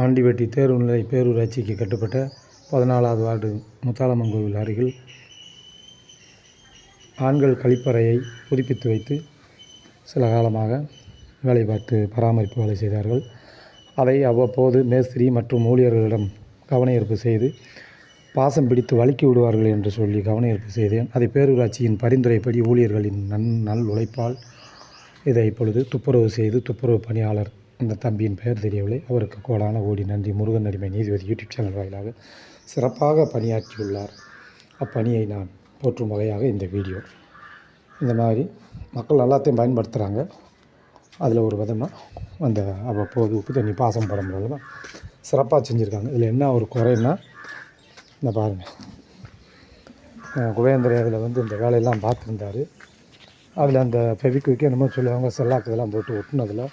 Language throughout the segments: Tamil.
ஆண்டிபட்டி தேர்வுநிலை பேரூராட்சிக்கு கட்டுப்பட்ட 14வது வார்டு முத்தாலம்மன் கோவில் அருகில் ஆண்கள் கழிப்பறையை புதுப்பித்து வைத்து சில காலமாக வேலை பார்த்து பராமரிப்பு வேலை செய்தார்கள். அதை அவ்வப்போது மேஸ்திரி மற்றும் ஊழியர்களிடம் கவனஈர்ப்பு செய்து பாசம் பிடித்து வழுக்கி விடுவார்கள் என்று சொல்லி கவனஈர்ப்பு செய்தேன். அதை பேரூராட்சியின் பரிந்துரைப்படி ஊழியர்களின் நல் உழைப்பால் இதை இப்பொழுது துப்புரவு செய்து துப்புரவு பணியாளர் அந்த தம்பியின் பெயர் தெரியவில்லை, அவருக்கு கோடான கோடி நன்றி. முருகன் அடிமை நீதிபதி யூடியூப் சேனல் வாயிலாக சிறப்பாக பணியாற்றியுள்ளார். அப்பணியை நான் போற்றும் வகையாக இந்த வீடியோ. இந்த மாதிரி மக்கள் எல்லாத்தையும் பயன்படுத்துகிறாங்க. அதில் ஒரு விதமாக அந்த அவ்வப்போது உப்பு தண்ணி பாசம் படம் மூலமாக சிறப்பாக செஞ்சுருக்காங்க. இதில் என்ன ஒரு குறைன்னா, இந்த பாருங்கள், குபேந்திர இதில் இந்த வேலையெல்லாம் பார்த்துருந்தார். அதில் அந்த ஃபெவிக்விக் என்னமோ சொல்லுவாங்க, செல்லாக்கு இதெல்லாம் போட்டு ஒட்டினதில்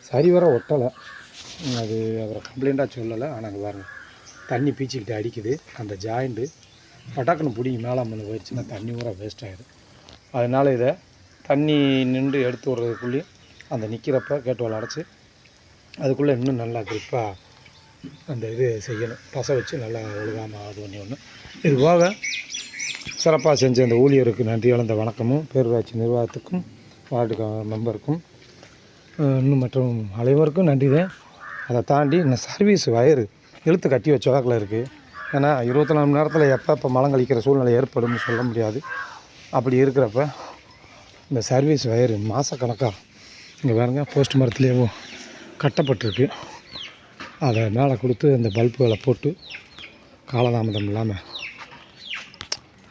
சரிவர ஒட்டலை. அது அவரை கம்ப்ளைண்ட்டாக சொல்லலை. ஆனால் அங்கே பாருங்கள், தண்ணி பீச்சிக்கிட்டு அடிக்குது. அந்த ஜாயிண்ட்டு பட்டாக்குன்னு பிடிங்கி மேலே மண்ணு போயிடுச்சுன்னா தண்ணி ஊற வேஸ்ட் ஆகிடும். அதனால் இதை தண்ணி நின்று எடுத்து விட்றதுக்குள்ளேயும் அந்த நிற்கிறப்ப கேட்டுவால் அடைச்சி அதுக்குள்ளே இன்னும் நல்லா க்ரிப்பாக அந்த இது செய்யணும். பசை வச்சு நல்லா ஒழுகாமல் அது ஒன்று. இது போக சிறப்பாக செஞ்ச அந்த ஊழியருக்கு நன்றி கலந்த வணக்கமும் பேரூராட்சி நிர்வாகத்துக்கும் வார்டு மெம்பருக்கும் இன்னும் மற்றும் அனைவருக்கும் நன்றி தான். அதை தாண்டி இந்த சர்வீஸ் வயரு இழுத்து கட்டி வச்ச வாக்கில் இருக்குது. ஏன்னா 24 மணி நேரத்தில் எப்போ மலம் கழிக்கிற சூழ்நிலை ஏற்படும்னு சொல்ல முடியாது. அப்படி இருக்கிறப்ப இந்த சர்வீஸ் வயரு மாதக்கணக்காக இங்கே பாருங்கள் போஸ்ட் மரத்துலேயே கட்டப்பட்டிருக்கு. அதை மேலே கொடுத்து அந்த பல்புகளை போட்டு காலதாமதம் இல்லாமல்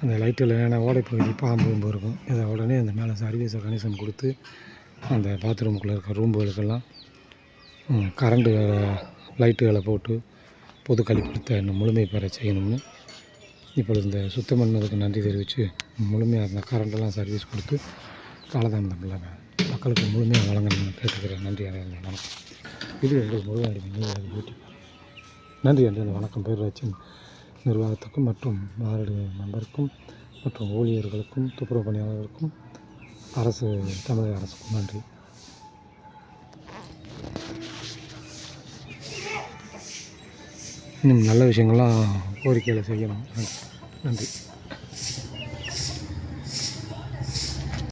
அந்த லைட்டில் ஏன்னா ஓடைப்பகுதி பாம்பு இருக்கும். இதை உடனே அந்த மேலே சர்வீஸை கனெக்ஷன் கொடுத்து அந்த பாத்ரூமுக்குள்ளே இருக்க ரூம்புகளுக்கெல்லாம் கரண்ட்டு லைட்டுகளை போட்டு பொது கழிப்பிடத்தை இன்னும் முழுமை பெற செய்யணும்னு இப்பொழுது இந்த சுத்தம் பண்ணதுக்கு நன்றி தெரிவித்து முழுமையாக அந்த கரண்டெல்லாம் சர்வீஸ் கொடுத்து காலதாமதம் இல்லாமல் மக்களுக்கு முழுமையாக வழங்கணும்னு கேட்டுக்கிறேன். நன்றி வணக்கம். இது எங்கள் முருகன் அடிமை நீதிபதி யூடியூப். நன்றி என்று அந்த வணக்கம் பேரூராட்சி நிர்வாகத்துக்கும் மற்றும் வார்டு மெம்பருக்கும் மற்றும் ஊழியர்களுக்கும் துப்புரவு பணியாளர்களுக்கும் அரசு தமிழக அரசுக்கும் நன்றி. இன்னும் நல்ல விஷயங்கள்லாம் கோரிக்கைகளை செய்யணும். நன்றி.